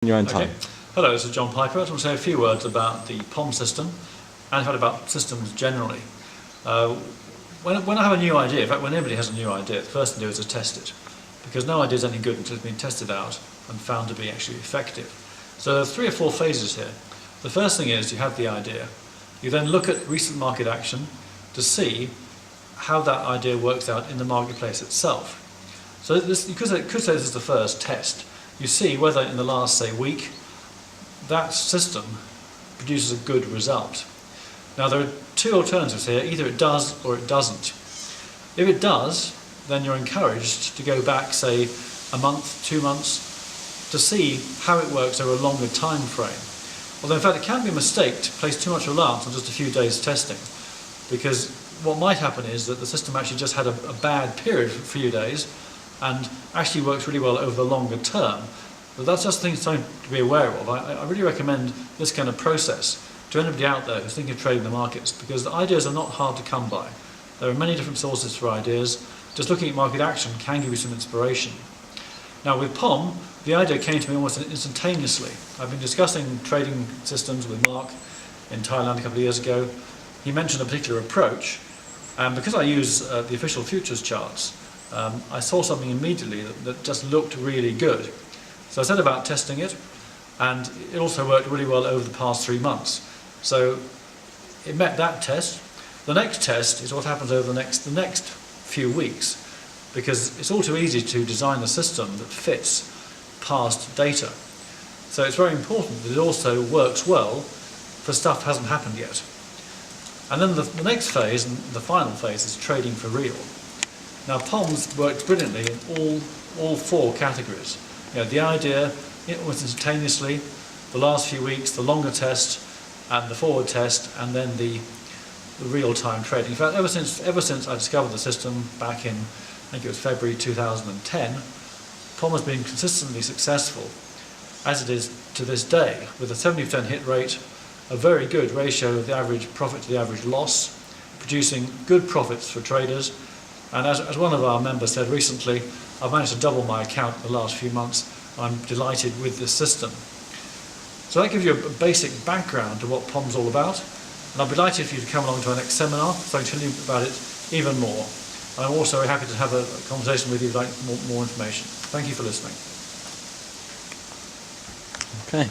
In your own time. Okay. Hello, this is John Piper. I want to say a few words about the POM system and in fact about systems generally. When I have a new idea, in fact when anybody has a new idea, the first thing to do is to test it, because no idea is any good until it's been tested out and found to be actually effective. So there are 3 or 4 phases here. The first thing is you have the idea. You then look at recent market action to see how that idea works out in the marketplace itself. So you could say this is the first test. You see whether in the last, say, week, that system produces a good result. Now there are 2 alternatives here, either it does or it doesn't. If it does, then you're encouraged to go back, say, a month, 2 months, to see how it works over a longer time frame. Although in fact it can be a mistake to place too much reliance on just a few days testing, because what might happen is that the system actually just had a bad period for a few days and actually works really well over the longer term. But that's just something to be aware of. I really recommend this kind of process to anybody out there who's thinking of trading the markets, because the ideas are not hard to come by. There are many different sources for ideas. Just looking at market action can give you some inspiration. Now with POM, the idea came to me almost instantaneously. I've been discussing trading systems with Mark in Thailand a couple of years ago. He mentioned a particular approach, and because I use the official futures charts, I saw something immediately that just looked really good. So I set about testing it, and it also worked really well over the past 3 months. So it met that test. The next test is what happens over the next few weeks, because it's all too easy to design a system that fits past data. So it's very important that it also works well for stuff that hasn't happened yet. And then the next phase, and the final phase, is trading for real. Now POMs worked brilliantly in all 4 categories. You know, the idea, almost instantaneously, the last few weeks, the longer test, and the forward test, and then the real-time trading. In fact, ever since I discovered the system back in, I think it was February 2010, POM has been consistently successful, as it is to this day, with a 70% hit rate, a very good ratio of the average profit to the average loss, producing good profits for traders. And as one of our members said recently, I've managed to double my account in the last few months. I'm delighted with this system. So that gives you a basic background to what POM's all about. And I'll be delighted for you to come along to our next seminar so I can tell you about it even more. And I'm also very happy to have a conversation with you if you'd like more information. Thank you for listening. Okay.